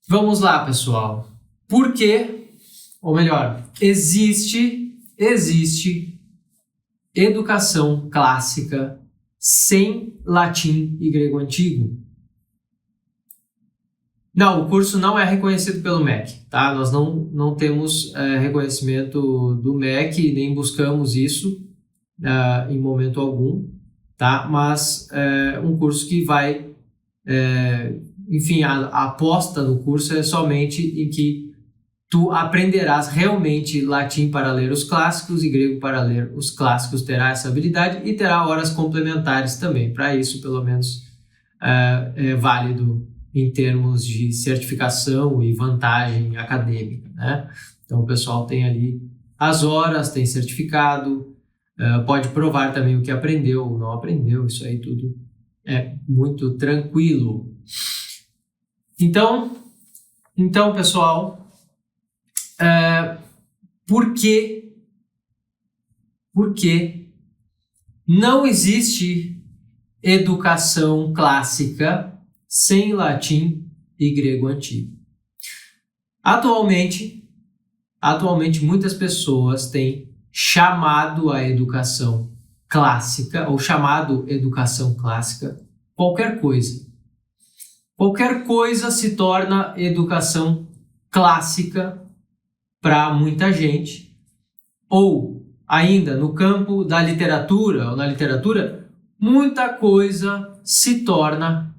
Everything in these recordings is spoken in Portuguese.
Vamos lá, pessoal. Por que, ou melhor, existe educação clássica sem latim e grego antigo? Não, o curso não é reconhecido pelo MEC, tá? Nós não temos reconhecimento do MEC, nem buscamos isso em momento algum, tá? Mas é um curso que vai, enfim, a aposta no curso é somente em que tu aprenderás realmente latim para ler os clássicos e grego para ler os clássicos, terá essa habilidade e terá horas complementares também. Para isso, pelo menos, é válido em termos de certificação e vantagem acadêmica, né? Então, o pessoal tem ali as horas, tem certificado, pode provar também o que aprendeu ou não aprendeu, isso aí tudo é muito tranquilo. Então pessoal, por que não existe educação clássica sem latim e grego antigo? Atualmente muitas pessoas têm chamado a educação clássica, ou chamado educação clássica, qualquer coisa. Qualquer coisa se torna educação clássica para muita gente, ou ainda no campo da literatura, ou na literatura, muita coisa se torna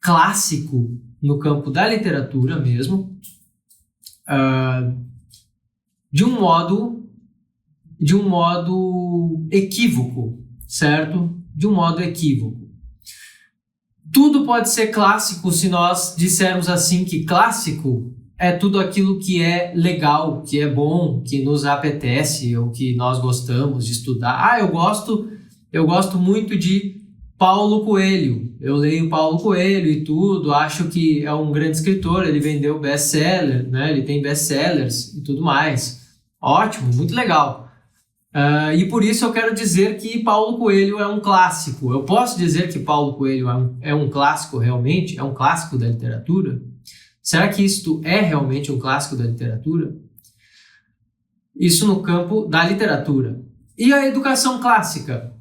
clássico no campo da literatura mesmo, de um modo equívoco, certo? De um modo equívoco. Tudo pode ser clássico se nós dissermos assim que clássico é tudo aquilo que é legal, que é bom, que nos apetece ou que nós gostamos de estudar. Eu gosto muito de Paulo Coelho. Eu leio Paulo Coelho e tudo, acho que é um grande escritor, ele vendeu best-seller, né? Ele tem best-sellers e tudo mais. Ótimo, muito legal. E por isso eu quero dizer que Paulo Coelho é um clássico. Eu posso dizer que Paulo Coelho é um clássico realmente? É um clássico da literatura? Será que isto é realmente um clássico da literatura? Isso no campo da literatura. E a educação clássica?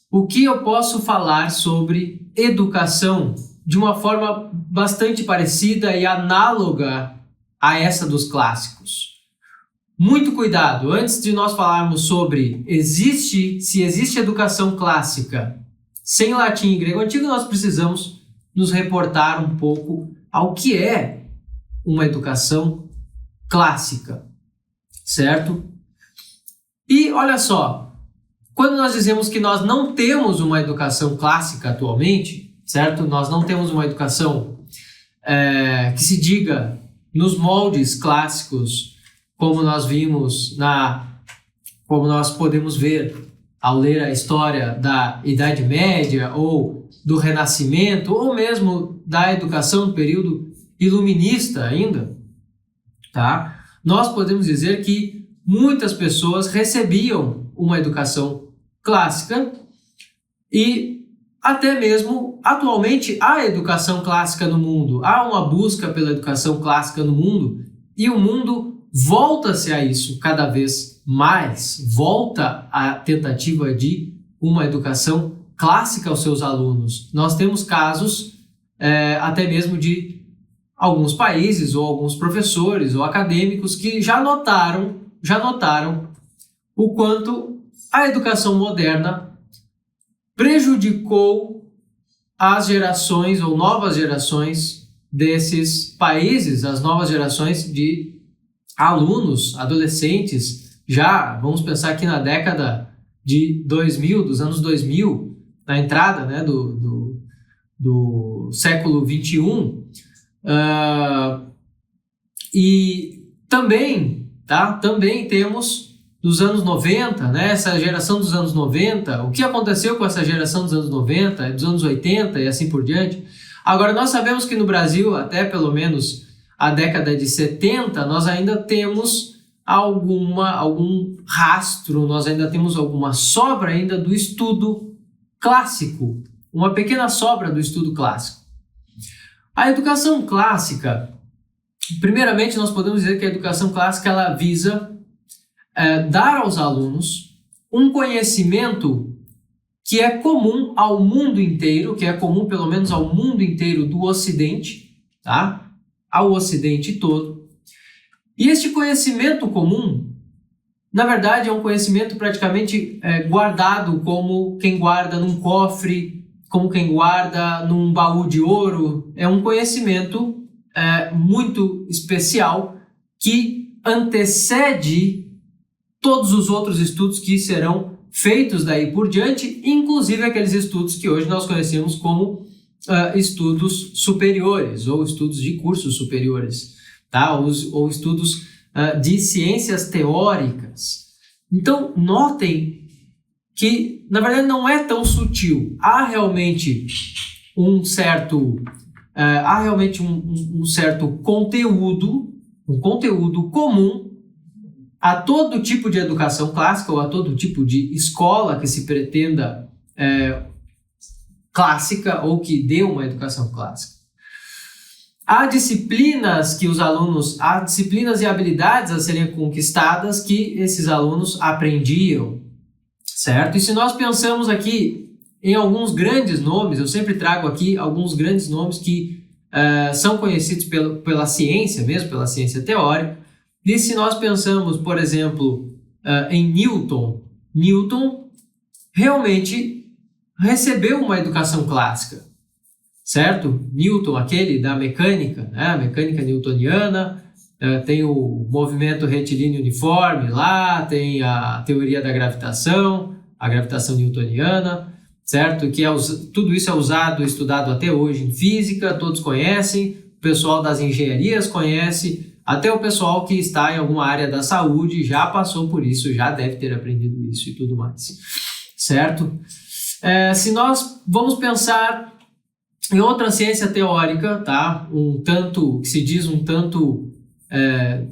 O que eu posso falar sobre educação de uma forma bastante parecida e análoga a essa dos clássicos? Muito cuidado, antes de nós falarmos sobre se existe educação clássica sem latim e grego antigo, nós precisamos nos reportar um pouco ao que é uma educação clássica, certo? E olha só, quando nós dizemos que nós não temos uma educação clássica atualmente, certo? Nós não temos uma educação que se diga nos moldes clássicos, como nós podemos ver ao ler a história da Idade Média ou do Renascimento, ou mesmo da educação do período iluminista ainda, tá? Nós podemos dizer que muitas pessoas recebiam uma educação clássica e até mesmo atualmente há educação clássica no mundo, há uma busca pela educação clássica no mundo e o mundo volta-se a isso cada vez mais, volta à tentativa de uma educação clássica aos seus alunos. Nós temos casos até mesmo de alguns países ou alguns professores ou acadêmicos que já notaram o quanto a educação moderna prejudicou as gerações ou novas gerações desses países, as novas gerações de alunos, adolescentes, já vamos pensar aqui na década de 2000, dos anos 2000, na entrada, né, do século 21, e também temos dos anos 90, né, essa geração dos anos 90, o que aconteceu com essa geração dos anos 90, dos anos 80 e assim por diante. Agora, nós sabemos que no Brasil, até pelo menos a década de 70, nós ainda temos algum rastro, nós ainda temos alguma sobra ainda do estudo clássico, uma pequena sobra do estudo clássico. A educação clássica, primeiramente, nós podemos dizer que a educação clássica ela visa dar aos alunos um conhecimento que é comum ao mundo inteiro, que é comum pelo menos ao mundo inteiro do Ocidente, tá? Ao Ocidente todo. E este conhecimento comum, na verdade, é um conhecimento praticamente guardado como quem guarda num cofre, como quem guarda num baú de ouro. É um conhecimento muito especial que antecede todos os outros estudos que serão feitos daí por diante, inclusive aqueles estudos que hoje nós conhecemos como estudos superiores ou estudos de cursos superiores, tá? ou estudos de ciências teóricas. Então, notem que, na verdade, não é tão sutil. Há realmente um certo conteúdo, um conteúdo comum a todo tipo de educação clássica ou a todo tipo de escola que se pretenda clássica ou que dê uma educação clássica. Há disciplinas e habilidades a serem conquistadas que esses alunos aprendiam, certo? E se nós pensamos aqui em alguns grandes nomes, eu sempre trago aqui alguns grandes nomes que são conhecidos pela ciência mesmo, pela ciência teórica. E se nós pensamos, por exemplo, em Newton realmente recebeu uma educação clássica, certo? Newton, aquele da mecânica, né? A mecânica newtoniana, tem o movimento retilíneo uniforme lá, tem a teoria da gravitação, a gravitação newtoniana, certo? Que tudo isso é usado, estudado até hoje em física, todos conhecem, o pessoal das engenharias conhece, até o pessoal que está em alguma área da saúde já passou por isso, já deve ter aprendido isso e tudo mais, certo? Se nós vamos pensar em outra ciência teórica, tá? Que se diz um tanto,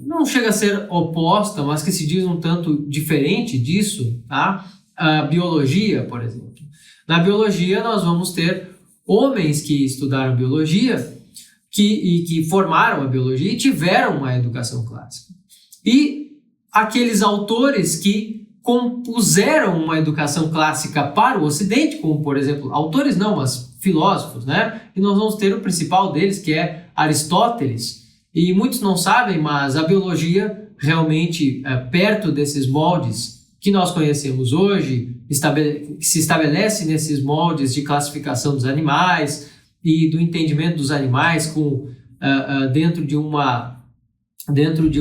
não chega a ser oposta, mas que se diz um tanto diferente disso, tá? A biologia, por exemplo. Na biologia, nós vamos ter homens que estudaram biologia e que formaram a biologia e tiveram uma educação clássica. E aqueles autores que compuseram uma educação clássica para o Ocidente, como, por exemplo, autores não, mas filósofos, né? E nós vamos ter o principal deles, que é Aristóteles. E muitos não sabem, mas a biologia realmente, perto desses moldes que nós conhecemos hoje, que se estabelece nesses moldes de classificação dos animais e do entendimento dos animais dentro de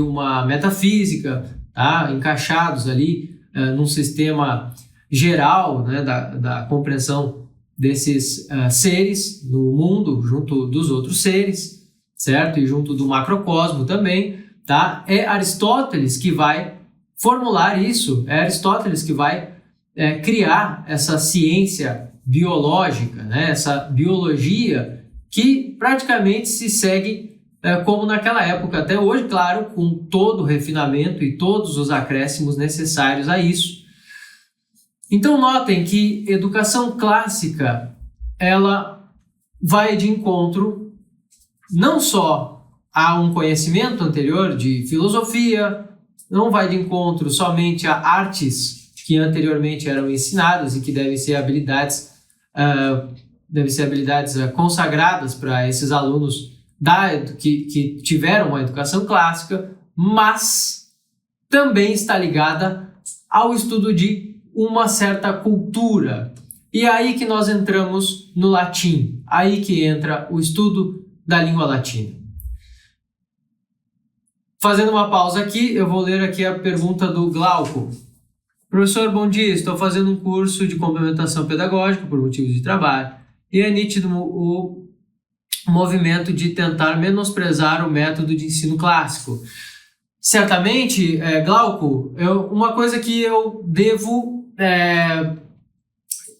uma metafísica, tá? Encaixados ali num sistema geral, né, da compreensão desses seres no mundo, junto dos outros seres, certo? E junto do macrocosmo também, tá? É Aristóteles que vai formular isso, é Aristóteles que vai criar essa ciência biológica, né? Essa biologia que praticamente se segue como naquela época até hoje, claro, com todo o refinamento e todos os acréscimos necessários a isso. Então notem que educação clássica, ela vai de encontro não só a um conhecimento anterior de filosofia, não vai de encontro somente a artes que anteriormente eram ensinadas e que devem ser habilidades consagradas para esses alunos que tiveram uma educação clássica, mas também está ligada ao estudo de uma certa cultura. E é aí que nós entramos no latim, aí que entra o estudo da língua latina. Fazendo uma pausa aqui, eu vou ler aqui a pergunta do Glauco. Professor, bom dia, estou fazendo um curso de complementação pedagógica por motivos de trabalho e é nítido o movimento de tentar menosprezar o método de ensino clássico. Certamente, Glauco, uma coisa que eu devo...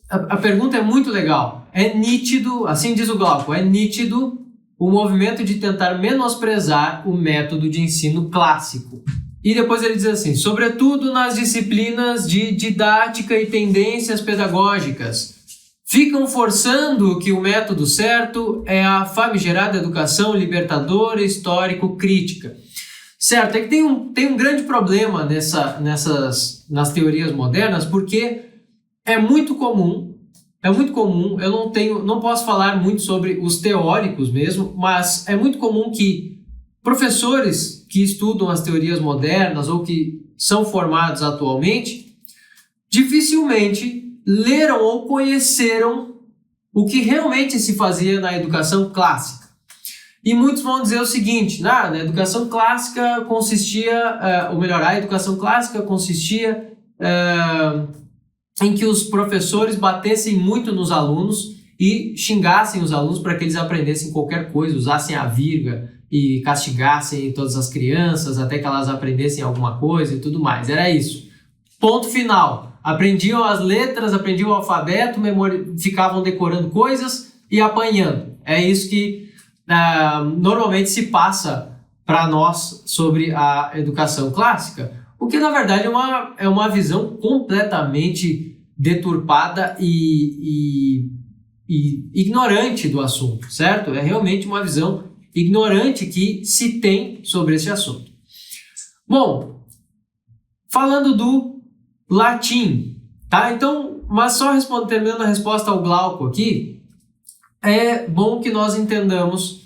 A pergunta é muito legal. É nítido, assim diz o Glauco, é nítido o movimento de tentar menosprezar o método de ensino clássico. E depois ele diz assim, sobretudo nas disciplinas de didática e tendências pedagógicas, ficam forçando que o método certo é a famigerada educação libertadora, histórico-crítica. Certo, é que tem um grande problema nas teorias modernas, porque é muito comum, eu não posso falar muito sobre os teóricos mesmo, mas é muito comum que professores que estudam as teorias modernas ou que são formados atualmente, dificilmente leram ou conheceram o que realmente se fazia na educação clássica. E muitos vão dizer o seguinte, na educação clássica consistia, a educação clássica consistia em que os professores batessem muito nos alunos e xingassem os alunos para que eles aprendessem qualquer coisa, usassem a vírgula e castigassem todas as crianças até que elas aprendessem alguma coisa e tudo mais. Era isso. Ponto final. Aprendiam as letras, aprendiam o alfabeto, ficavam decorando coisas e apanhando. É isso que normalmente se passa para nós sobre a educação clássica, o que na verdade é uma visão completamente deturpada e ignorante do assunto, certo? É realmente uma visão ignorante que se tem sobre esse assunto. Bom, falando do latim, tá? Então, mas só terminando a resposta ao Glauco aqui, é bom que nós entendamos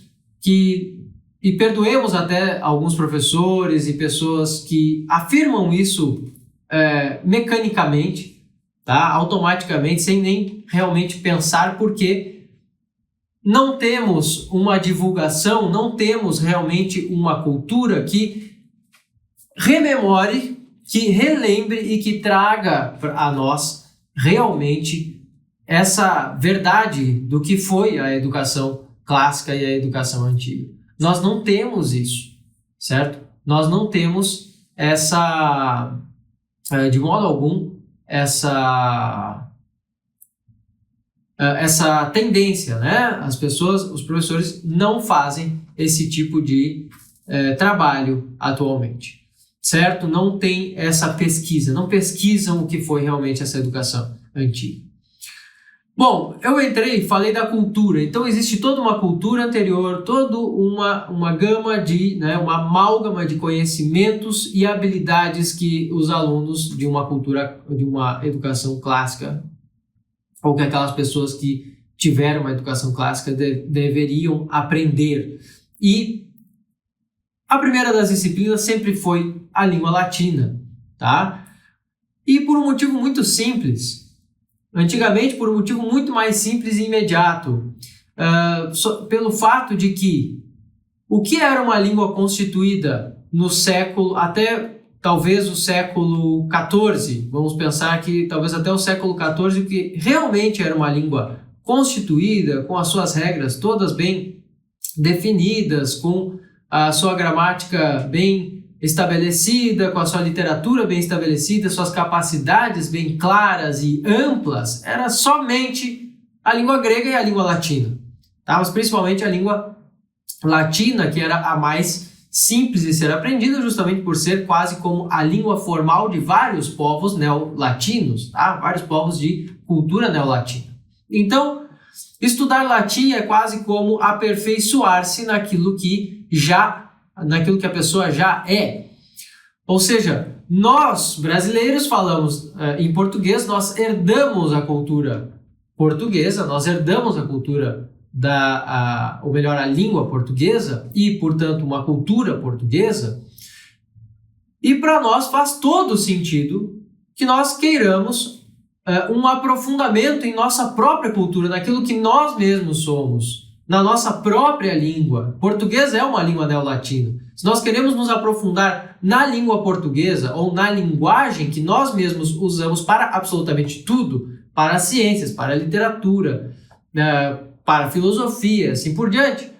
e perdoemos até alguns professores e pessoas que afirmam isso mecanicamente, tá? Automaticamente, sem nem realmente pensar, porque não temos uma divulgação, não temos realmente uma cultura que rememore, que relembre e que traga a nós realmente essa verdade do que foi a educação clássica e a educação antiga. Nós não temos isso, certo? Nós não temos de modo algum, essa tendência, né? Os professores não fazem esse tipo de trabalho atualmente, certo? Não tem essa pesquisa, não pesquisam o que foi realmente essa educação antiga. Bom, eu falei da cultura, então existe toda uma cultura anterior, toda uma gama uma amálgama de conhecimentos e habilidades que os alunos de uma educação clássica, ou que aquelas pessoas que tiveram uma educação clássica deveriam aprender. E a primeira das disciplinas sempre foi a língua latina, tá? E por um motivo muito simples. Antigamente, por um motivo muito mais simples e imediato, pelo fato de que o que era uma língua constituída no século, até talvez o século XIV, vamos pensar que talvez até o século XIV, o que realmente era uma língua constituída, com as suas regras todas bem definidas, com a sua gramática bem estabelecida, com a sua literatura bem estabelecida, suas capacidades bem claras e amplas, era somente a língua grega e a língua latina, tá? Mas principalmente a língua latina, que era a mais simples de ser aprendida, justamente por ser quase como a língua formal de vários povos neolatinos, tá? Vários povos de cultura neolatina. Então, estudar latim é quase como aperfeiçoar-se naquilo que a pessoa já é. Ou seja, nós, brasileiros, falamos em português, nós herdamos a cultura portuguesa, nós herdamos a cultura a língua portuguesa e, portanto, uma cultura portuguesa. E para nós faz todo sentido que nós queiramos um aprofundamento em nossa própria cultura, naquilo que nós mesmos somos, na nossa própria língua. Português é uma língua neolatina. Se nós queremos nos aprofundar na língua portuguesa ou na linguagem que nós mesmos usamos para absolutamente tudo, para as ciências, para a literatura, para a filosofia, assim por diante.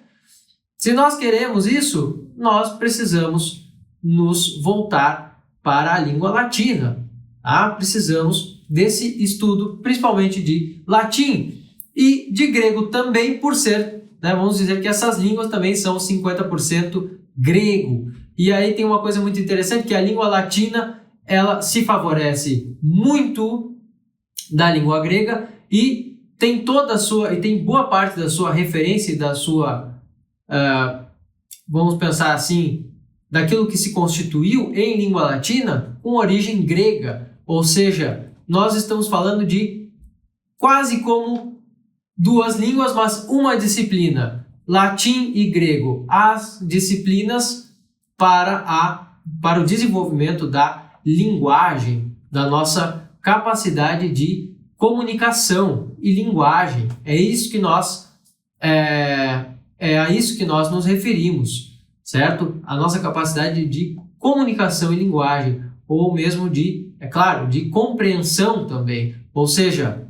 Se nós queremos isso, nós precisamos nos voltar para a língua latina. Tá? Precisamos desse estudo, principalmente de latim e de grego também, por ser, vamos dizer que essas línguas também são 50% grego. E aí tem uma coisa muito interessante, que a língua latina, ela se favorece muito da língua grega e tem toda a sua, e tem boa parte da sua referência e da sua, vamos pensar assim, daquilo que se constituiu em língua latina com origem grega. Ou seja, nós estamos falando de quase como duas línguas, mas uma disciplina, latim e grego, as disciplinas para o desenvolvimento da linguagem, da nossa capacidade de comunicação e linguagem. É isso que nós a isso que nós nos referimos, certo? A nossa capacidade de comunicação e linguagem, ou mesmo de, é claro, de compreensão também. Ou seja,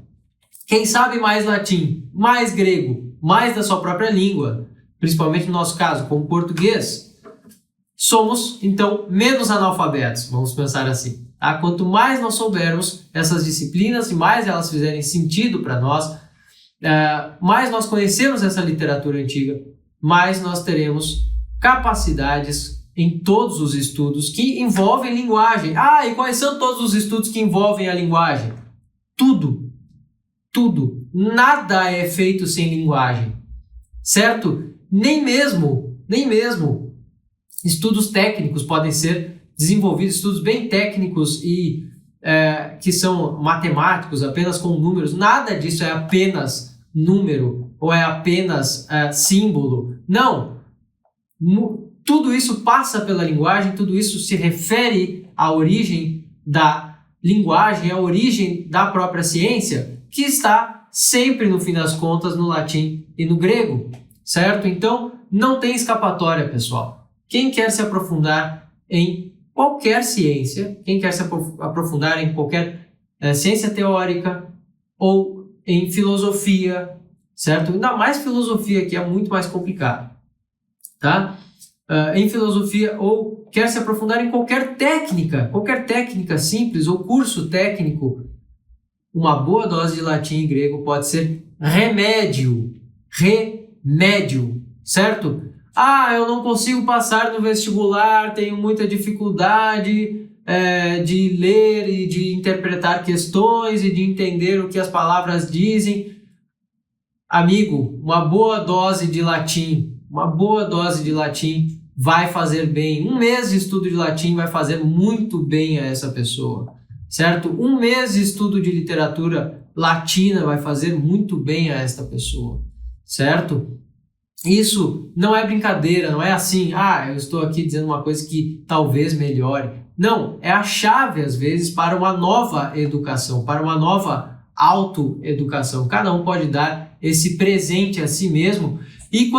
quem sabe mais latim, mais grego, mais da sua própria língua, principalmente no nosso caso, como português, somos, então, menos analfabetos, vamos pensar assim. Tá? Quanto mais nós soubermos essas disciplinas e mais elas fizerem sentido para nós, mais nós conhecemos essa literatura antiga, mais nós teremos capacidades em todos os estudos que envolvem linguagem. E quais são todos os estudos que envolvem a linguagem? Tudo. Tudo. Nada é feito sem linguagem, certo? Nem mesmo estudos técnicos podem ser desenvolvidos, estudos bem técnicos e que são matemáticos, apenas com números. Nada disso é apenas número ou é apenas símbolo. Não. Tudo isso passa pela linguagem, tudo isso se refere à origem da linguagem, à origem da própria ciência, que está sempre, no fim das contas, no latim e no grego, certo? Então, não tem escapatória, pessoal. Quem quer se aprofundar em qualquer ciência, quem quer se aprofundar em qualquer ciência teórica ou em filosofia, certo? Ainda mais filosofia, que é muito mais complicado, tá? Em filosofia, ou quer se aprofundar em qualquer técnica simples ou curso técnico, uma boa dose de latim e grego pode ser remédio, certo? Eu não consigo passar no vestibular, tenho muita dificuldade de ler e de interpretar questões e de entender o que as palavras dizem. Amigo, uma boa dose de latim vai fazer bem. 1 mês de estudo de latim vai fazer muito bem a essa pessoa, certo? 1 mês de estudo de literatura latina vai fazer muito bem a esta pessoa, certo? Isso não é brincadeira, não é assim, eu estou aqui dizendo uma coisa que talvez melhore. Não, é a chave, às vezes, para uma nova educação, para uma nova autoeducação. Cada um pode dar esse presente a si mesmo. E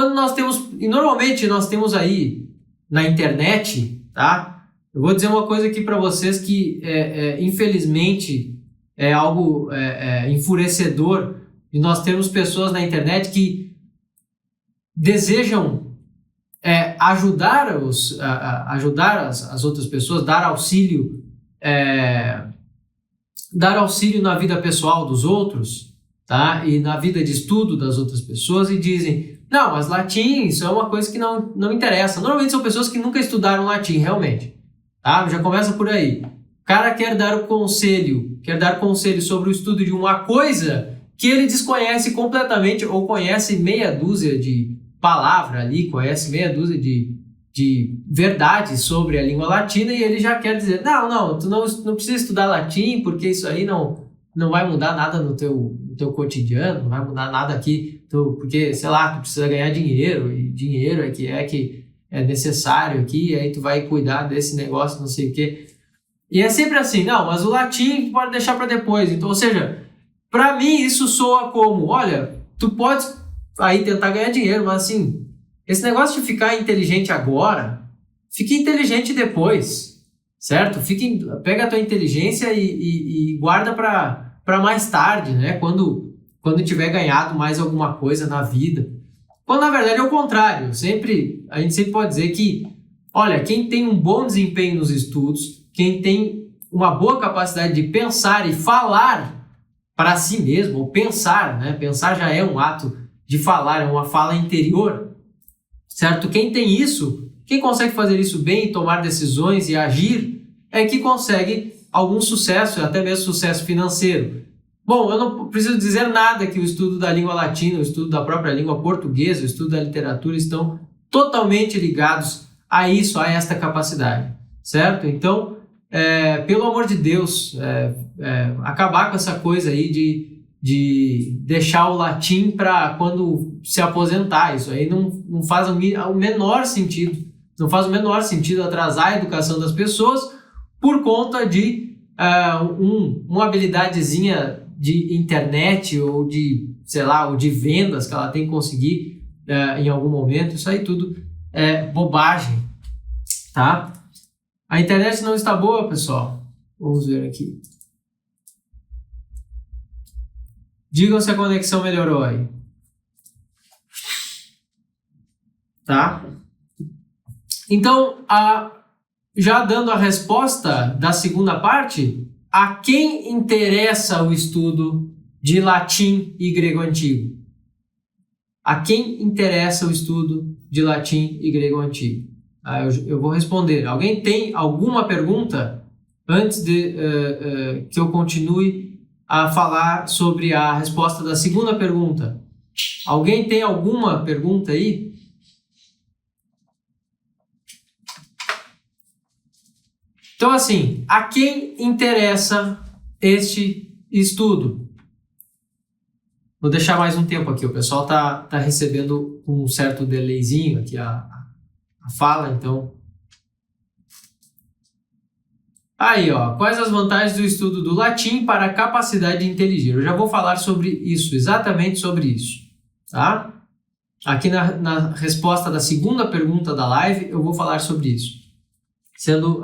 normalmente nós temos aí na internet, tá? Eu vou dizer uma coisa aqui para vocês que, infelizmente, é algo enfurecedor, e nós temos pessoas na internet que desejam ajudar as outras pessoas, dar auxílio na vida pessoal dos outros, tá? E na vida de estudo das outras pessoas, e dizem: não, mas latim, isso é uma coisa que não interessa. Normalmente são pessoas que nunca estudaram latim, realmente. Tá? Já começa por aí. O cara quer dar conselho sobre o estudo de uma coisa que ele desconhece completamente, ou conhece meia dúzia de palavras ali, conhece meia dúzia de verdades sobre a língua latina, e ele já quer dizer: tu não precisa estudar latim, porque isso aí não vai mudar nada no teu cotidiano, não vai mudar nada aqui, porque, sei lá, tu precisa ganhar dinheiro, e dinheiro é que é necessário aqui, e aí tu vai cuidar desse negócio, não sei o quê. E é sempre assim: não, mas o latim tu pode deixar para depois. Então, ou seja, para mim isso soa como: olha, tu pode aí tentar ganhar dinheiro, mas assim, esse negócio de ficar inteligente agora, fique inteligente depois, certo? Pega a tua inteligência e guarda para mais tarde, né? Quando tiver ganhado mais alguma coisa na vida. Quando na verdade é o contrário. A gente sempre pode dizer que, olha, quem tem um bom desempenho nos estudos, quem tem uma boa capacidade de pensar e falar para si mesmo, ou pensar, né? Pensar já é um ato de falar, é uma fala interior, certo? Quem tem isso, quem consegue fazer isso bem, tomar decisões e agir, é que consegue algum sucesso, até mesmo sucesso financeiro. Bom, eu não preciso dizer nada que o estudo da língua latina, o estudo da própria língua portuguesa, o estudo da literatura estão totalmente ligados a isso, a esta capacidade, certo? Então, pelo amor de Deus, acabar com essa coisa aí de deixar o latim para quando se aposentar. Isso aí não faz o menor sentido. Não faz o menor sentido atrasar a educação das pessoas por conta de uma habilidadezinha de internet ou de, sei lá, ou de vendas que ela tem que conseguir em algum momento. Isso aí tudo é bobagem, tá? A internet não está boa, pessoal. Vamos ver aqui. Digam se a conexão melhorou aí. Tá? Então, já dando a resposta da segunda parte, a quem interessa o estudo de latim e grego antigo? A quem interessa o estudo de latim e grego antigo? Eu vou responder. Alguém tem alguma pergunta antes de que eu continue a falar sobre a resposta da segunda pergunta? Alguém tem alguma pergunta aí? Então, assim, a quem interessa este estudo? Vou deixar mais um tempo aqui, o pessoal tá recebendo um certo delayzinho aqui a fala, então. Aí, ó, quais as vantagens do estudo do latim para a capacidade de inteligir? Eu já vou falar sobre isso, exatamente sobre isso, tá? Aqui na resposta da segunda pergunta da live, eu vou falar sobre isso. Sendo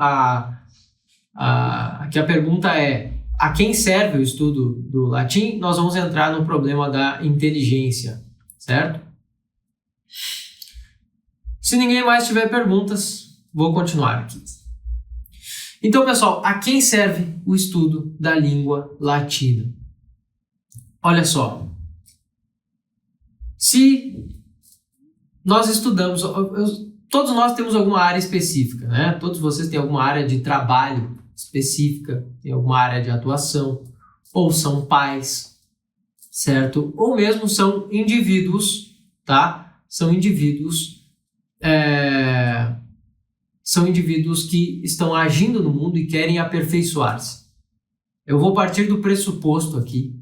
que a pergunta é: a quem serve o estudo do latim? Nós vamos entrar no problema da inteligência, certo? Se ninguém mais tiver perguntas, vou continuar aqui. Então, pessoal, a quem serve o estudo da língua latina? Olha só. Se nós estudamos, todos nós temos alguma área específica, né? Todos vocês têm alguma área de trabalho específica, tem alguma área de atuação, ou são pais, certo? Ou mesmo são indivíduos, tá? São indivíduos que estão agindo no mundo e querem aperfeiçoar-se. Eu vou partir do pressuposto aqui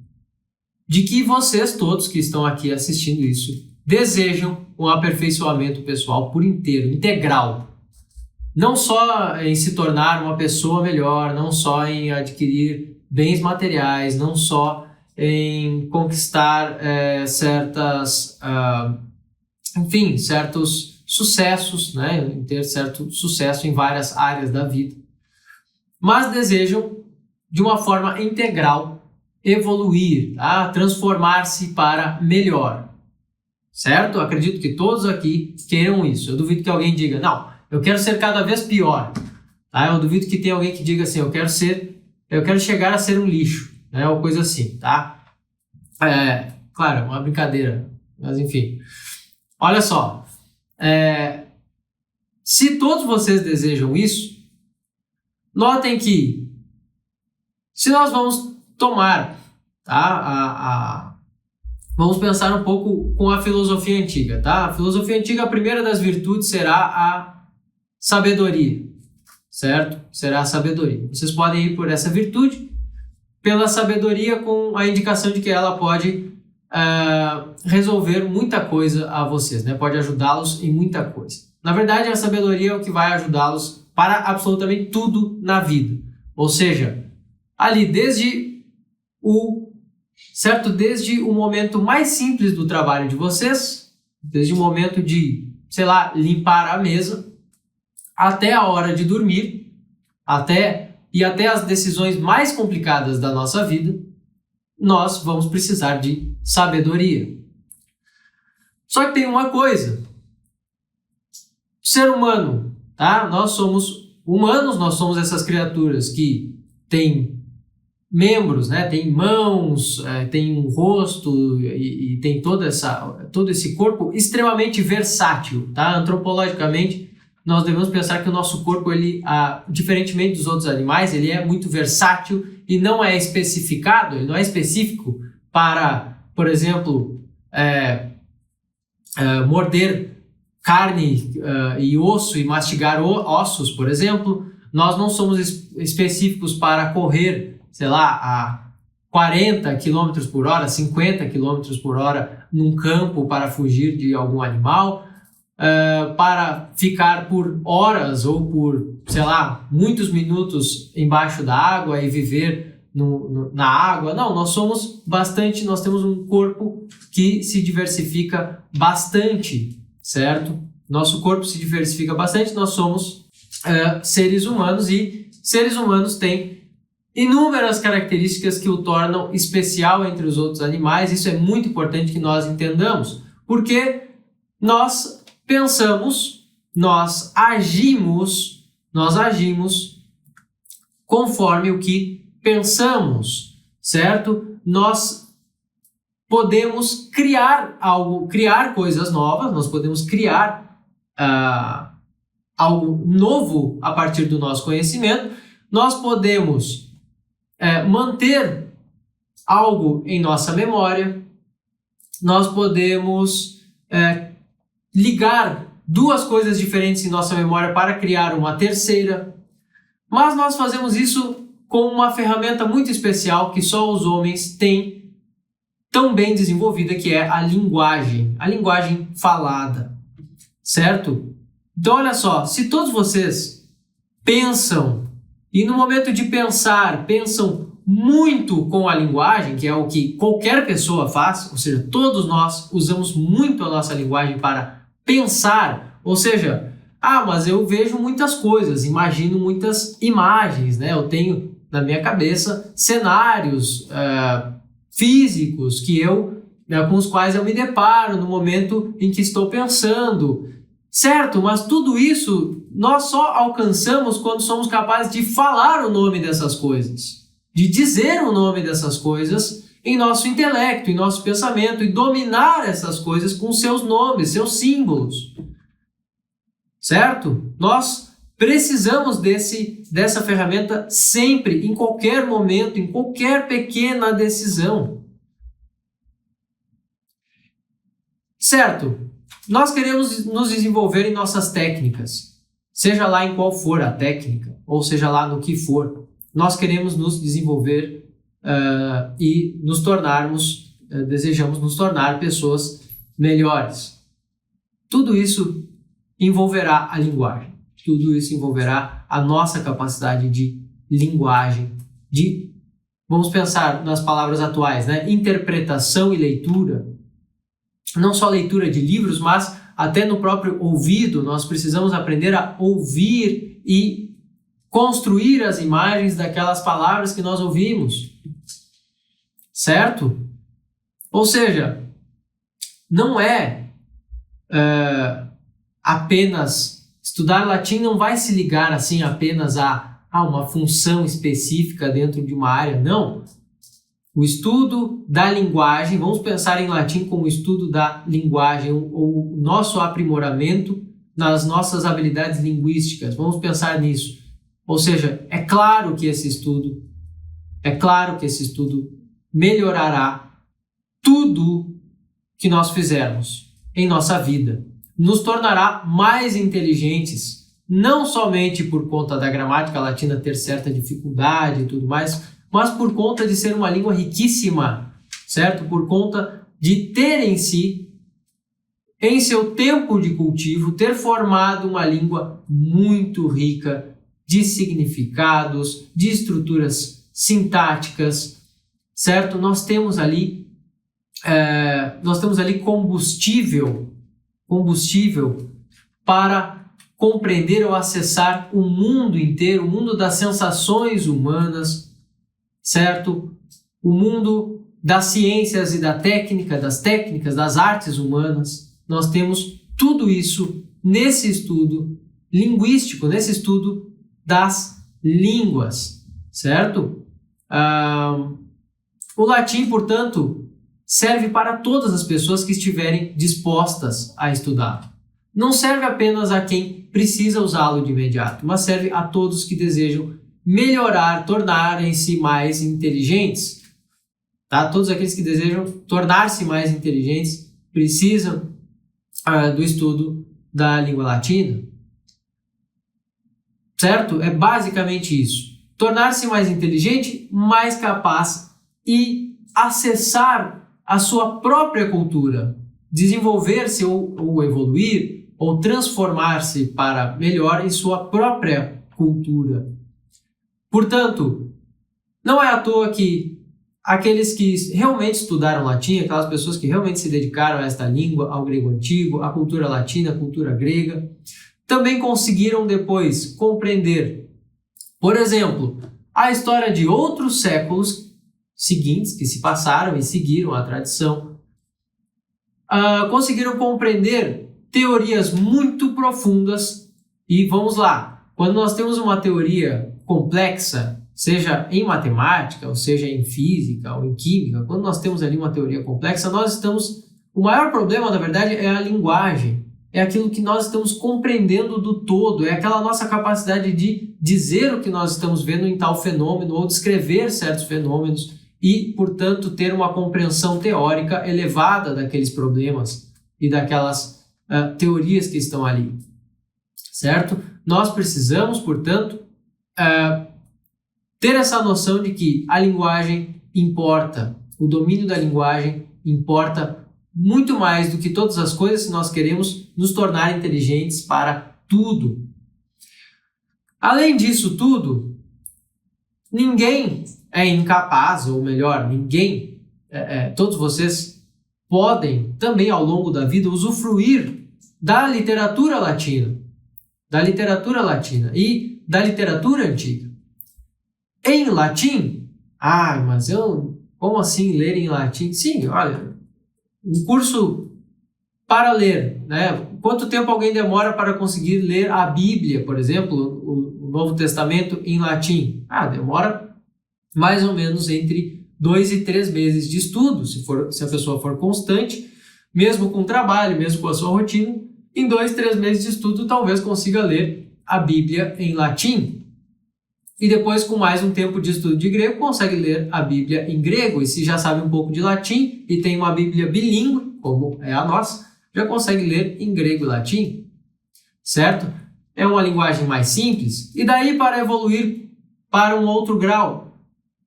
de que vocês todos que estão aqui assistindo isso desejam um aperfeiçoamento pessoal por inteiro, integral. Não só em se tornar uma pessoa melhor, não só em adquirir bens materiais, não só em conquistar certos sucessos, né? Em ter certo sucesso em várias áreas da vida, mas desejam, de uma forma integral, evoluir, tá? Transformar-se para melhor, certo? Eu acredito que todos aqui queiram isso. Eu duvido que alguém diga, não, eu quero ser cada vez pior. Tá? Eu duvido que tenha alguém que diga assim, eu quero chegar a ser um lixo, né? Ou coisa assim, tá? Claro, é uma brincadeira, mas enfim. Olha só, se todos vocês desejam isso, notem que se nós vamos tomar, tá? Vamos pensar um pouco com a filosofia antiga, tá? A filosofia antiga, a primeira das virtudes será a sabedoria, certo? Será a sabedoria. Vocês podem ir por essa virtude, pela sabedoria, com a indicação de que ela pode resolver muita coisa a vocês, né? Pode ajudá-los em muita coisa. Na verdade, a sabedoria é o que vai ajudá-los para absolutamente tudo na vida. Ou seja, ali desde o momento mais simples do trabalho de vocês, desde o momento de, sei lá, limpar a mesa, até a hora de dormir, até as decisões mais complicadas da nossa vida, nós vamos precisar de sabedoria. Só que tem uma coisa. O ser humano, tá? Nós somos humanos, nós somos essas criaturas que têm membros, né? Tem mãos, tem um rosto e tem todo esse corpo extremamente versátil, tá? Antropologicamente nós devemos pensar que o nosso corpo, diferentemente dos outros animais, ele é muito versátil e não é especificado, ele não é específico para, por exemplo, morder carne e osso e mastigar ossos, por exemplo. Nós não somos específicos para correr, sei lá, a 40 km por hora, 50 km por hora num campo para fugir de algum animal, para ficar por horas ou por, sei lá, muitos minutos embaixo da água e viver na água. Não, nós temos um corpo que se diversifica bastante, certo? Nosso corpo se diversifica bastante, nós somos seres humanos e seres humanos têm inúmeras características que o tornam especial entre os outros animais. Isso é muito importante que nós entendamos, porque nós pensamos, nós agimos conforme o que pensamos, certo? Nós podemos criar algo, criar coisas novas, nós podemos criar algo novo a partir do nosso conhecimento, nós podemos manter algo em nossa memória, nós podemos ligar duas coisas diferentes em nossa memória para criar uma terceira, mas nós fazemos isso com uma ferramenta muito especial que só os homens têm tão bem desenvolvida, que é a linguagem falada, certo? Então olha só, se todos vocês pensam, e no momento de pensar, pensam muito com a linguagem, que é o que qualquer pessoa faz, ou seja, todos nós usamos muito a nossa linguagem para pensar, ou seja, mas eu vejo muitas coisas, imagino muitas imagens, né? Eu tenho na minha cabeça cenários físicos com os quais eu me deparo no momento em que estou pensando, certo? Mas tudo isso nós só alcançamos quando somos capazes de falar o nome dessas coisas, de dizer o nome dessas coisas em nosso intelecto, em nosso pensamento, e dominar essas coisas com seus nomes, seus símbolos, certo? Nós precisamos dessa ferramenta sempre, em qualquer momento, em qualquer pequena decisão, certo? Nós queremos nos desenvolver em nossas técnicas, seja lá em qual for a técnica, ou seja lá no que for. Nós queremos nos desenvolver e desejamos nos tornar pessoas melhores. Tudo isso envolverá a linguagem, tudo isso envolverá a nossa capacidade de linguagem, vamos pensar nas palavras atuais, né? Interpretação e leitura. Não só leitura de livros, mas até no próprio ouvido. Nós precisamos aprender a ouvir e construir as imagens daquelas palavras que nós ouvimos, certo? Ou seja, não é apenas estudar latim, não vai se ligar assim apenas a uma função específica dentro de uma área, não. O estudo da linguagem, vamos pensar em latim como o estudo da linguagem, o nosso aprimoramento nas nossas habilidades linguísticas, vamos pensar nisso. Ou seja, é claro que esse estudo melhorará tudo que nós fizermos em nossa vida, nos tornará mais inteligentes, não somente por conta da gramática latina ter certa dificuldade e tudo mais, mas por conta de ser uma língua riquíssima, certo? Por conta de ter em si, em seu tempo de cultivo, ter formado uma língua muito rica de significados, de estruturas sintáticas, certo? Nós temos ali combustível para compreender ou acessar o mundo inteiro, o mundo das sensações humanas, certo? O mundo das ciências e das técnicas, das artes humanas. Nós temos tudo isso nesse estudo linguístico, nesse estudo das línguas, certo? O latim, portanto, serve para todas as pessoas que estiverem dispostas a estudar. não serve apenas a quem precisa usá-lo de imediato, mas serve a todos que desejam melhorar, tornarem-se mais inteligentes. Tá? Todos aqueles que desejam tornar-se mais inteligentes precisam do estudo da língua latina. Certo? É basicamente isso. Tornar-se mais inteligente, mais capaz e acessar a sua própria cultura. Desenvolver-se ou evoluir ou transformar-se para melhor em sua própria cultura. Portanto, não é à toa que aqueles que realmente estudaram latim, aquelas pessoas que realmente se dedicaram a esta língua, ao grego antigo, à cultura latina, à cultura grega, também conseguiram depois compreender, por exemplo, a história de outros séculos seguintes que se passaram e seguiram a tradição, conseguiram compreender teorias muito profundas. E vamos lá, quando nós temos uma teoria complexa, seja em matemática, ou seja em física, ou em química, quando nós temos ali uma teoria complexa, o maior problema, na verdade, é a linguagem, é aquilo que nós estamos compreendendo do todo, é aquela nossa capacidade de dizer o que nós estamos vendo em tal fenômeno, ou descrever certos fenômenos, e, portanto, ter uma compreensão teórica elevada daqueles problemas e daquelas teorias que estão ali, certo? Nós precisamos, portanto, ter essa noção de que a linguagem importa, o domínio da linguagem importa muito mais do que todas as coisas se nós queremos nos tornar inteligentes para tudo. Além disso tudo, ninguém é incapaz, ou melhor, todos vocês podem também ao longo da vida usufruir da literatura latina e da literatura antiga. Em latim? Mas como assim ler em latim? Sim, olha, um curso para ler, né? Quanto tempo alguém demora para conseguir ler a Bíblia, por exemplo, o Novo Testamento em latim? Demora mais ou menos entre 2 e 3 meses de estudo, se a pessoa for constante, mesmo com trabalho, mesmo com a sua rotina, em 2, 3 meses de estudo talvez consiga ler a Bíblia em latim. E depois, com mais um tempo de estudo de grego, consegue ler a Bíblia em grego. E se já sabe um pouco de latim e tem uma Bíblia bilíngue, como é a nossa, já consegue ler em grego e latim, certo? É uma linguagem mais simples. E daí, para evoluir para um outro grau,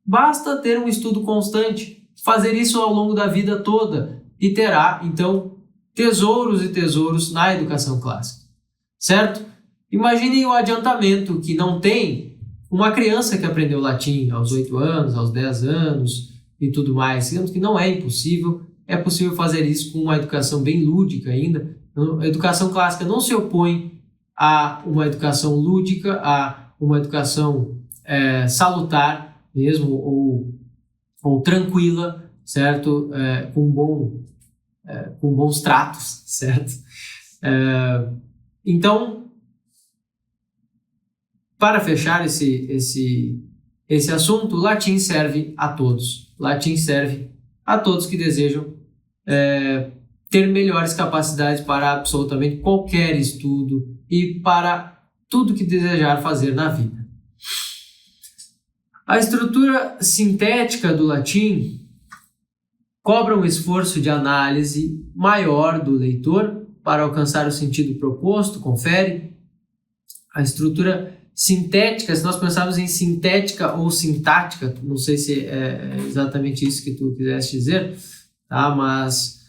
basta ter um estudo constante, fazer isso ao longo da vida toda e terá, então, tesouros e tesouros na educação clássica, certo? Imaginem o adiantamento que não tem uma criança que aprendeu latim aos 8 anos, aos 10 anos e tudo mais. Digamos que não é impossível, é possível fazer isso com uma educação bem lúdica ainda. A educação clássica não se opõe a uma educação lúdica, a uma educação salutar mesmo, ou tranquila, certo? Com bons tratos, certo? Então, para fechar esse assunto, o latim serve a todos. Latim serve a todos que desejam ter melhores capacidades para absolutamente qualquer estudo e para tudo que desejar fazer na vida. A estrutura sintética do latim cobra um esforço de análise maior do leitor para alcançar o sentido proposto, confere. A estrutura sintética, se nós pensarmos em sintética ou sintática, não sei se é exatamente isso que tu quiseste dizer, tá? Mas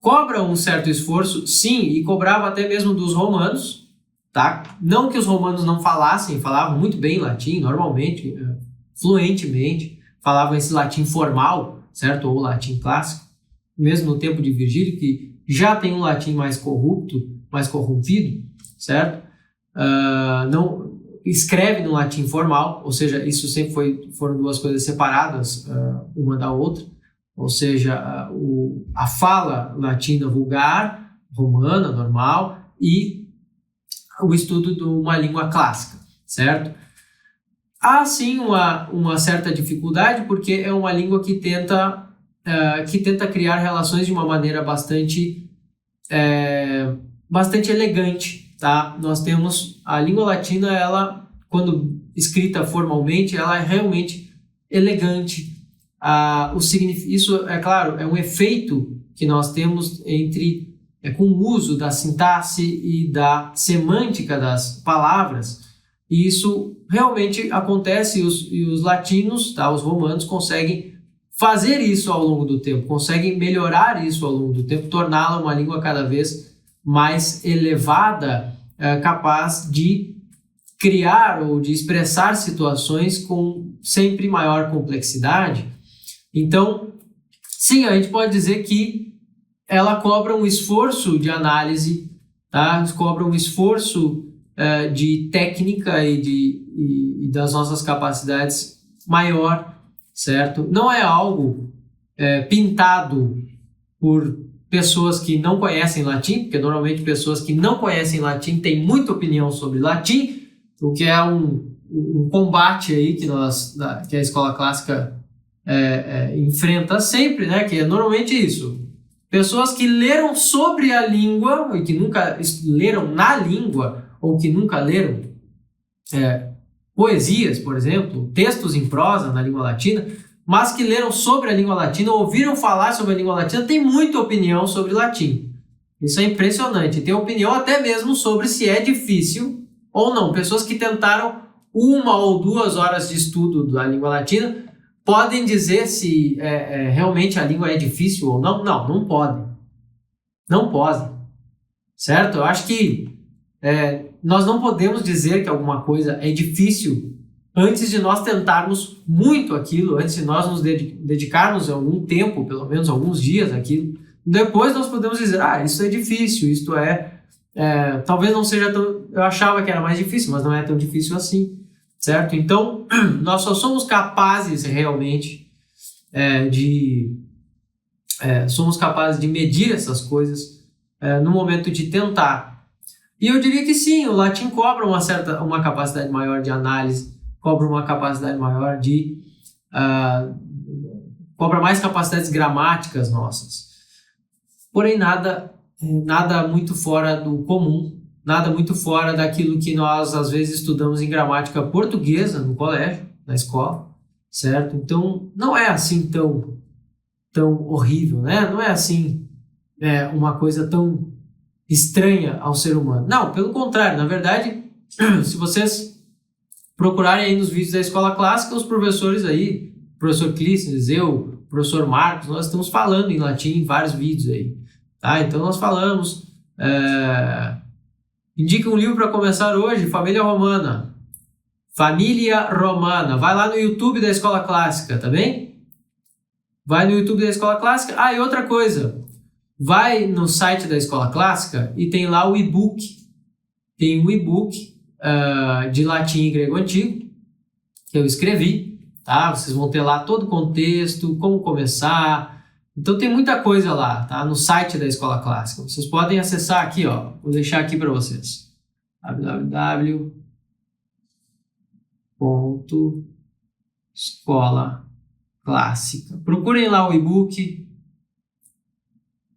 cobra um certo esforço, sim, e cobrava até mesmo dos romanos, tá? Não que os romanos não falassem, falavam muito bem latim, normalmente, fluentemente, falavam esse latim formal, certo? Ou latim clássico, mesmo no tempo de Virgílio, que já tem um latim mais corrupto, mais corrompido, certo? Não escreve no latim formal, ou seja, isso sempre foram duas coisas separadas uma da outra, ou seja, a fala latina vulgar, romana, normal, e o estudo de uma língua clássica, certo? Há sim uma certa dificuldade, porque é uma língua que tenta criar relações de uma maneira bastante bastante elegante, tá? Nós temos a língua latina, ela, quando escrita formalmente, ela é realmente elegante. Isso, é claro, é um efeito que nós temos com o uso da sintaxe e da semântica das palavras, e isso realmente acontece, e os latinos, tá, os romanos, conseguem fazer isso ao longo do tempo, conseguem melhorar isso ao longo do tempo, torná-la uma língua cada vez mais elevada, capaz de criar ou de expressar situações com sempre maior complexidade. Então, sim, a gente pode dizer que ela cobra um esforço de análise, tá? Cobra um esforço de técnica e das nossas capacidades maior, certo? Não é algo pintado por pessoas que não conhecem latim, porque normalmente pessoas que não conhecem latim têm muita opinião sobre latim, o que é um combate aí que a escola clássica enfrenta sempre, né? Que é normalmente isso. Pessoas que leram sobre a língua e que nunca leram na língua ou que nunca leram poesias, por exemplo, textos em prosa na língua latina, mas que leram sobre a língua latina, ouviram falar sobre a língua latina, têm muita opinião sobre latim. Isso é impressionante. Tem opinião até mesmo sobre se é difícil ou não. Pessoas que tentaram 1 ou 2 horas de estudo da língua latina podem dizer se realmente a língua é difícil ou não? Não, não podem. Não podem. Certo? Eu acho que nós não podemos dizer que alguma coisa é difícil antes de nós tentarmos muito aquilo, antes de nós nos dedicarmos algum tempo, pelo menos alguns dias àquilo. Depois nós podemos dizer, isso é difícil, isto talvez não seja tão... Eu achava que era mais difícil, mas não é tão difícil assim, certo? Então, nós só somos capazes realmente somos capazes de medir essas coisas no momento de tentar. E eu diria que sim, o latim cobra uma capacidade maior de análise, cobra uma capacidade maior cobra mais capacidades gramáticas nossas. Porém, nada muito fora do comum, nada muito fora daquilo que nós, às vezes, estudamos em gramática portuguesa no colégio, na escola, certo? Então, não é assim tão horrível, né? Não é assim uma coisa tão estranha ao ser humano. Não, pelo contrário, na verdade, se vocês procurarem aí nos vídeos da escola clássica, os professores aí, professor Clístenes, eu, professor Marcos, nós estamos falando em latim em vários vídeos aí, tá? Então nós falamos, indica um livro para começar hoje, Família Romana. Família Romana, vai lá no YouTube da escola clássica, tá bem? Vai no YouTube da escola clássica. E outra coisa, vai no site da escola clássica e tem lá o e-book. Tem um e-book de latim e grego antigo que eu escrevi, tá? Vocês vão ter lá todo o contexto, como começar. Então tem muita coisa lá, tá? No site da escola clássica. Vocês podem acessar aqui, ó. Vou deixar aqui para vocês. www.escolaclássica. Procurem lá o e-book.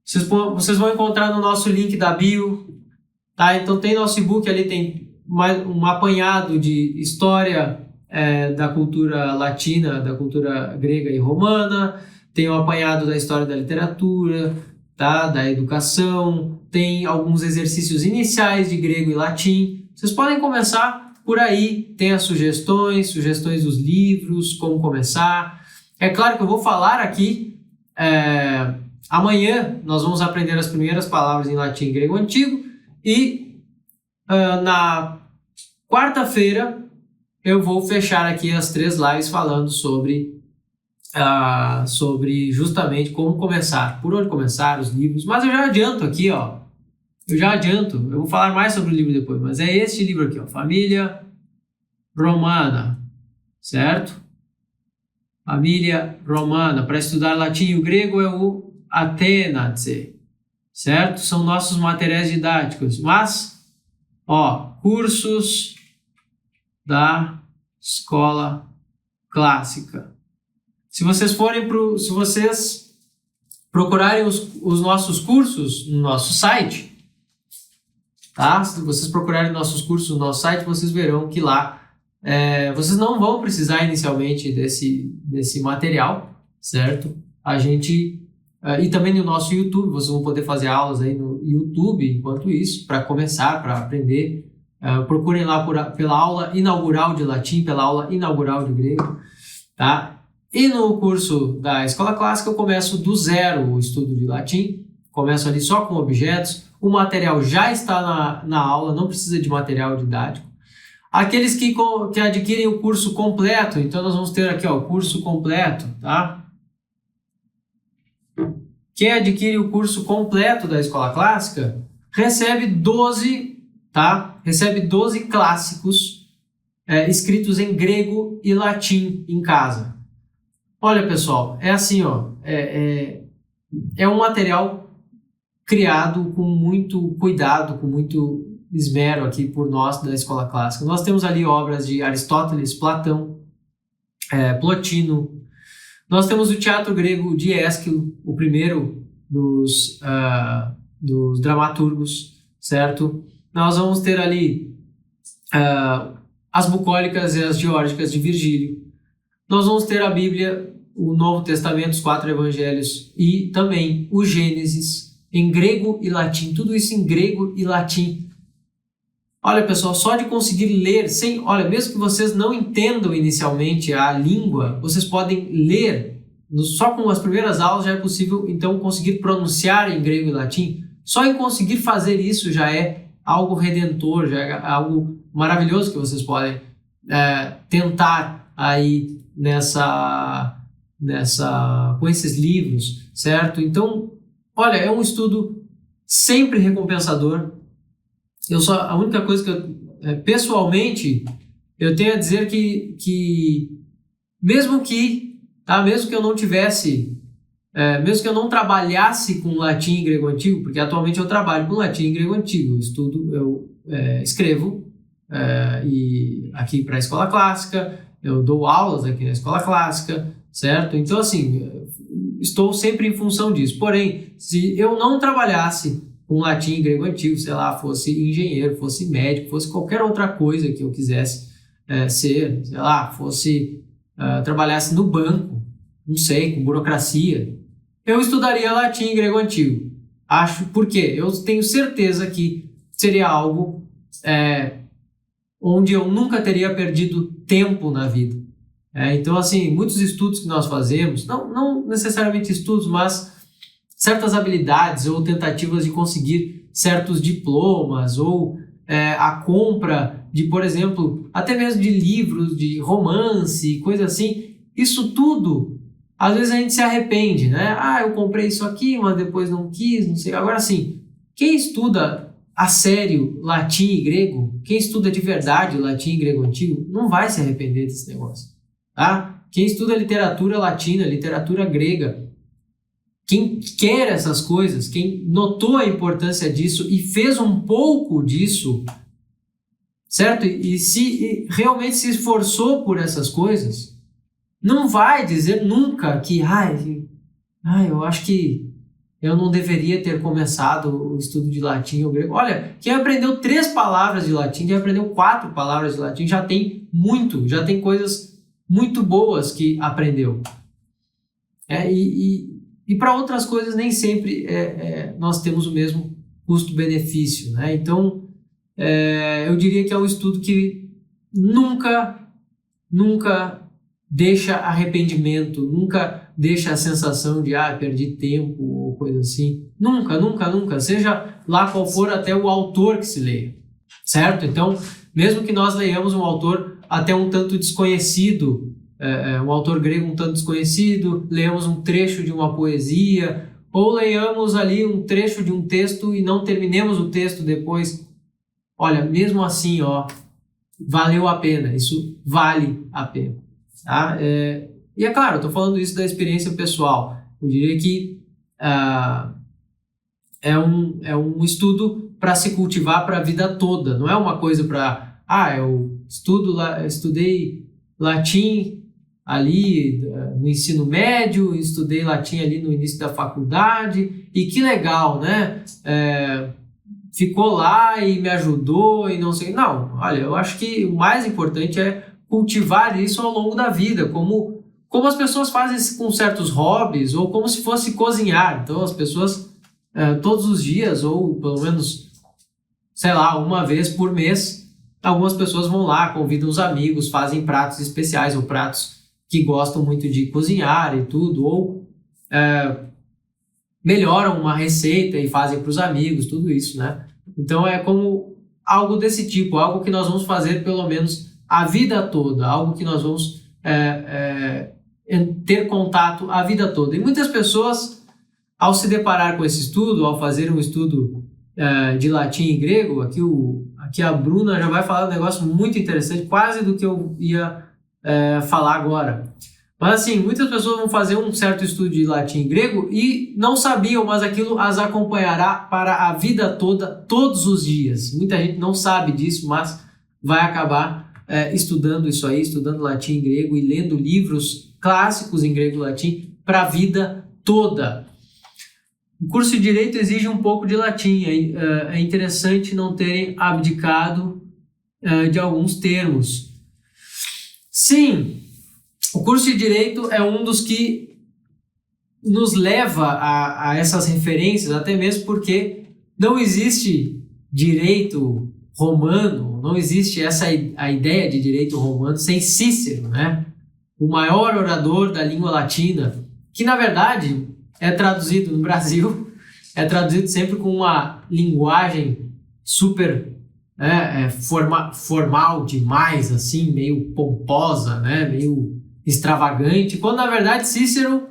Vocês vão encontrar no nosso link da bio, tá? Então tem nosso e-book ali, tem um apanhado de história da cultura latina, da cultura grega e romana, tem um apanhado da história da literatura, tá? Da educação, tem alguns exercícios iniciais de grego e latim. Vocês podem começar por aí, tem as sugestões dos livros, como começar. É claro que eu vou falar aqui... Amanhã nós vamos aprender as primeiras palavras em latim e grego antigo e na quarta-feira eu vou fechar aqui as 3 lives falando sobre justamente como começar, por onde começar, os livros. Mas eu já adianto aqui, ó, eu vou falar mais sobre o livro depois, mas é este livro aqui, ó, Família Romana, certo? Família Romana, para estudar latim e o grego é o Atenaze, certo? São nossos materiais didáticos, mas, cursos da escola clássica. Se vocês procurarem os nossos cursos no nosso site, tá? Se vocês procurarem nossos cursos no nosso site, vocês verão que lá vocês não vão precisar inicialmente desse material, certo? E também no nosso YouTube, vocês vão poder fazer aulas aí no YouTube enquanto isso, para começar, para aprender. Procurem lá pela aula inaugural de latim, pela aula inaugural de grego, tá? E no curso da Escola Clássica eu começo do zero o estudo de latim, começo ali só com objetos, o material já está na aula, não precisa de material didático. Aqueles que adquirem o curso completo, então nós vamos ter aqui o curso completo, tá? Quem adquire o curso completo da Escola Clássica recebe 12, tá? Recebe 12 clássicos escritos em grego e latim em casa. Olha, pessoal, é assim, ó, é um material criado com muito cuidado, com muito esmero aqui por nós da Escola Clássica. Nós temos ali obras de Aristóteles, Platão, Plotino. Nós temos o teatro grego de Ésquilo, o primeiro dos dramaturgos, certo? Nós vamos ter ali as bucólicas e as geórgicas de Virgílio. Nós vamos ter a Bíblia, o Novo Testamento, os 4 evangelhos e também o Gênesis em grego e latim, tudo isso em grego e latim. Olha, pessoal, só de conseguir ler, mesmo que vocês não entendam inicialmente a língua, vocês podem ler, só com as primeiras aulas já é possível, então, conseguir pronunciar em grego e latim. Só em conseguir fazer isso já é algo redentor, já é algo maravilhoso que vocês podem tentar aí com esses livros, certo? Então, olha, é um estudo sempre recompensador. A única coisa que pessoalmente, eu tenho a dizer que mesmo que eu não tivesse, mesmo que eu não trabalhasse com latim e grego antigo, porque atualmente eu trabalho com latim e grego antigo, eu escrevo e aqui para a Escola Clássica, eu dou aulas aqui na Escola Clássica, certo? Então, assim, estou sempre em função disso. Porém, se eu não trabalhasse com latim e grego antigo, sei lá, fosse engenheiro, fosse médico, fosse qualquer outra coisa que eu quisesse ser, sei lá, trabalhasse no banco, não sei, com burocracia, eu estudaria latim e grego antigo. Porque eu tenho certeza que seria algo onde eu nunca teria perdido tempo na vida. Então, assim, muitos estudos que nós fazemos, não necessariamente estudos, mas certas habilidades ou tentativas de conseguir certos diplomas ou a compra de, por exemplo, até mesmo de livros, de romance, coisa assim, isso tudo, às vezes a gente se arrepende, né? Eu comprei isso aqui, mas depois não quis, não sei. Agora, assim, quem estuda a sério latim e grego, quem estuda de verdade latim e grego antigo, não vai se arrepender desse negócio, tá? Quem estuda literatura latina, literatura grega, quem quer essas coisas, quem notou a importância disso e fez um pouco disso, certo? E realmente se esforçou por essas coisas, não vai dizer nunca que, eu acho que eu não deveria ter começado o estudo de latim ou grego. Olha, quem aprendeu 3 palavras de latim, quem aprendeu 4 palavras de latim, já tem coisas muito boas que aprendeu. E para outras coisas nem sempre nós temos o mesmo custo-benefício, né? Então, eu diria que é um estudo que nunca deixa arrependimento, nunca deixa a sensação de perdi tempo ou coisa assim. Nunca, seja lá qual for até o autor que se leia, certo? Então, mesmo que nós leiamos um autor até um tanto desconhecido, um autor grego um tanto desconhecido, leamos um trecho de uma poesia, ou leiamos ali um trecho de um texto e não terminemos o texto depois, olha, mesmo assim, valeu a pena, isso vale a pena, tá? E é claro, eu estou falando isso da experiência pessoal, eu diria que é um estudo para se cultivar para a vida toda, não é uma coisa para, eu estudei latim ali no ensino médio, estudei latim ali no início da faculdade, e que legal, né? Ficou lá e me ajudou e não sei. Não, olha, eu acho que o mais importante é cultivar isso ao longo da vida, como as pessoas fazem com certos hobbies, ou como se fosse cozinhar. Então, as pessoas, todos os dias, ou pelo menos, sei lá, uma vez por mês, algumas pessoas vão lá, convidam os amigos, fazem pratos especiais, ou pratos que gostam muito de cozinhar e tudo, ou melhoram uma receita e fazem para os amigos, tudo isso, né? Então é como algo desse tipo, algo que nós vamos fazer pelo menos a vida toda, algo que nós vamos ter contato a vida toda. E muitas pessoas, ao se deparar com esse estudo, ao fazer um estudo de latim e grego, aqui a Bruna já vai falar um negócio muito interessante, quase do que eu ia falar agora. Mas assim, muitas pessoas vão fazer um certo estudo de latim e grego e não sabiam, mas aquilo as acompanhará para a vida toda, todos os dias. Muita gente não sabe disso, mas vai acabar estudando isso aí, estudando latim e grego e lendo livros clássicos em grego e latim para a vida toda. O curso de Direito exige um pouco de latim. É interessante não terem abdicado de alguns termos. Sim, o curso de Direito é um dos que nos leva a essas referências, até mesmo porque não existe direito romano, não existe a ideia de direito romano sem Cícero, né? O maior orador da língua latina, que na verdade é traduzido no Brasil, é traduzido sempre com uma linguagem super formal demais, assim, meio pomposa, né? Meio extravagante, quando na verdade Cícero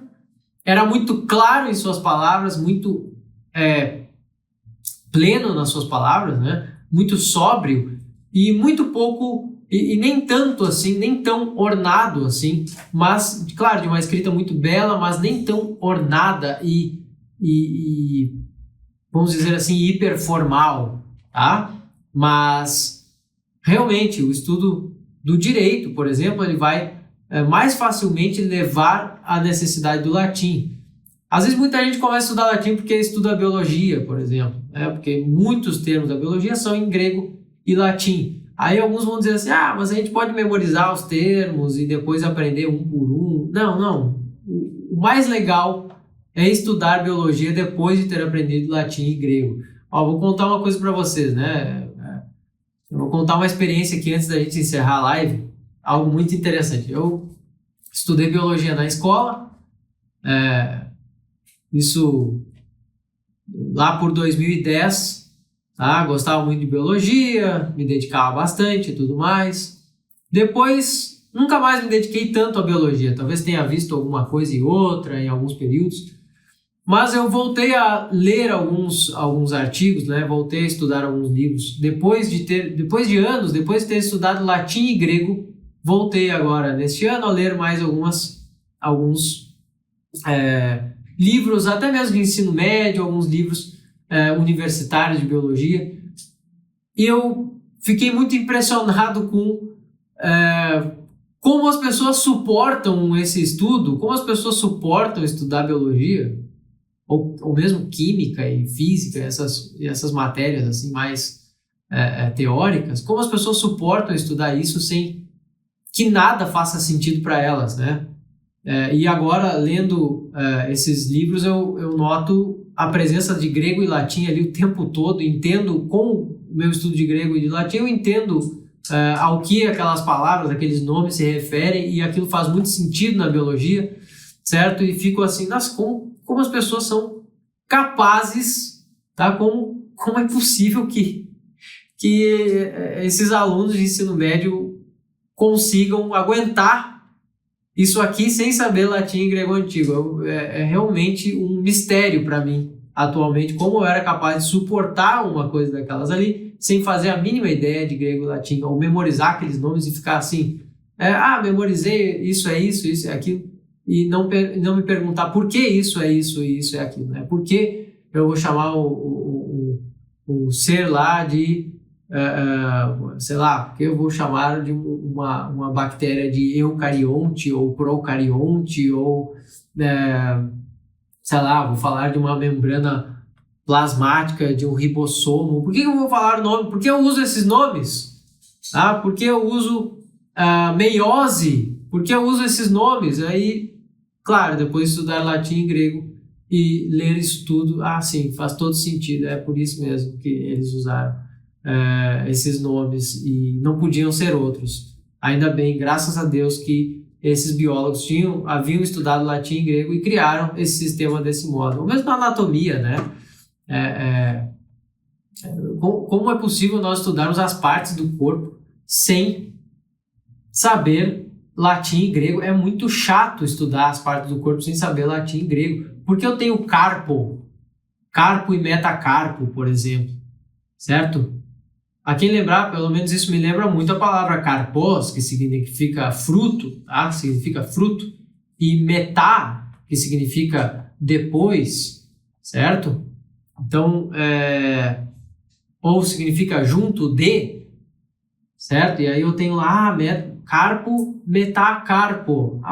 era muito claro em suas palavras, muito pleno nas suas palavras, né? Muito sóbrio e muito pouco, e nem tanto assim, nem tão ornado assim, mas, claro, de uma escrita muito bela, mas nem tão ornada e vamos dizer assim, hiperformal, tá? Mas, realmente, o estudo do direito, por exemplo, ele vai mais facilmente levar à necessidade do latim. Às vezes muita gente começa a estudar latim porque estuda biologia, por exemplo, né? Porque muitos termos da biologia são em grego e latim. Aí alguns vão dizer assim, mas a gente pode memorizar os termos e depois aprender um por um. Não. O mais legal é estudar biologia depois de ter aprendido latim e grego. Vou contar uma coisa para vocês, né? Eu vou contar uma experiência aqui antes da gente encerrar a live. Algo muito interessante. Eu estudei biologia na escola, isso lá por 2010, tá? Gostava muito de biologia, me dedicava bastante e tudo mais. Depois, nunca mais me dediquei tanto à biologia, talvez tenha visto alguma coisa e outra em alguns períodos, mas eu voltei a ler alguns artigos, né? Voltei a estudar alguns livros. Depois de anos, depois de ter estudado latim e grego, voltei agora, neste ano, a ler mais alguns livros, até mesmo de ensino médio, alguns livros universitários de biologia. E eu fiquei muito impressionado com como as pessoas suportam esse estudo, como as pessoas suportam estudar biologia, ou mesmo química e física, essas matérias assim mais teóricas, como as pessoas suportam estudar isso sem que nada faça sentido para elas, né? E agora, lendo esses livros, eu noto a presença de grego e latim ali o tempo todo, entendo, com o meu estudo de grego e de latim, eu entendo ao que aquelas palavras, aqueles nomes se referem, e aquilo faz muito sentido na biologia, certo? E fico assim, nossa, como as pessoas são capazes, tá? Como é possível que esses alunos de ensino médio consigam aguentar isso aqui sem saber latim e grego antigo. É realmente um mistério para mim, atualmente, como eu era capaz de suportar uma coisa daquelas ali, sem fazer a mínima ideia de grego e latim, ou memorizar aqueles nomes e ficar assim, memorizei, isso é isso, isso é aquilo, e não me perguntar por que isso é isso e isso é aquilo, né? Por que eu vou chamar o ser lá de sei lá, porque eu vou chamar de uma bactéria de eucarionte ou procarionte, ou, sei lá, vou falar de uma membrana plasmática, de um ribossomo. Por que eu vou falar o nome? Por que eu uso esses nomes? Por que eu uso meiose? Por que eu uso esses nomes? Aí, claro, depois estudar latim e grego e ler isso tudo, sim, faz todo sentido. É por isso mesmo que eles usaram esses nomes e não podiam ser outros. Ainda bem, graças a Deus, que esses biólogos haviam estudado latim e grego e criaram esse sistema desse modo. Ou mesmo na anatomia, né? Como é possível nós estudarmos as partes do corpo sem saber latim e grego? É muito chato estudar as partes do corpo sem saber latim e grego. Porque eu tenho carpo e metacarpo, por exemplo, certo? A quem lembrar, pelo menos isso me lembra muito a palavra carpos, que significa fruto, tá? Significa fruto, e metá, que significa depois, certo? Então, ou significa junto de, certo? E aí eu tenho lá carpo, metacarpo.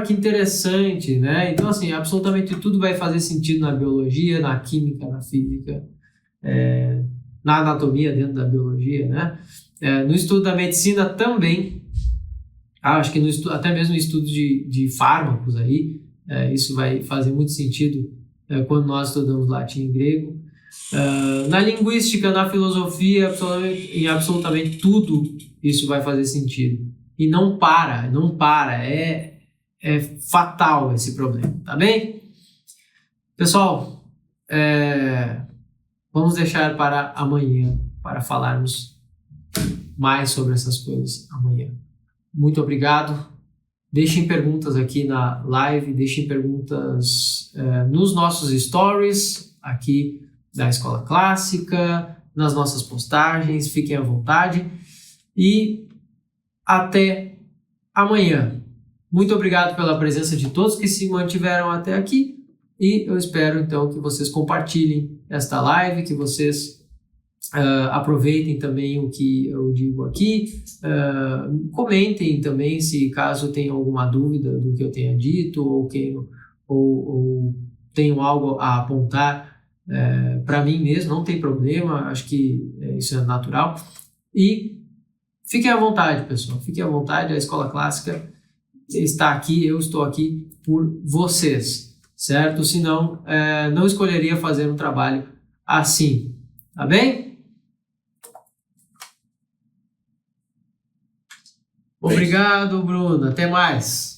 Que interessante, né? Então, assim, absolutamente tudo vai fazer sentido na biologia, na química, na física, na anatomia dentro da biologia, né? No estudo da medicina também, acho que até mesmo no estudo de fármacos aí, isso vai fazer muito sentido quando nós estudamos latim e grego. Na linguística, na filosofia, em absolutamente tudo isso vai fazer sentido. E não para. É fatal esse problema, tá bem? Pessoal, vamos deixar para amanhã, para falarmos mais sobre essas coisas amanhã. Muito obrigado. Deixem perguntas aqui na live, deixem perguntas nos nossos stories aqui da Escola Clássica, nas nossas postagens, fiquem à vontade e até amanhã. Muito obrigado pela presença de todos que se mantiveram até aqui e eu espero então que vocês compartilhem esta live, que vocês aproveitem também o que eu digo aqui, comentem também se caso tenham alguma dúvida do que eu tenha dito ou tenham algo a apontar para mim mesmo, não tem problema, acho que isso é natural. E fiquem à vontade, pessoal, fiquem à vontade, a Escola Clássica está aqui, eu estou aqui por vocês, certo? Senão, não escolheria fazer um trabalho assim, tá bem? Obrigado, Bruno. Até mais.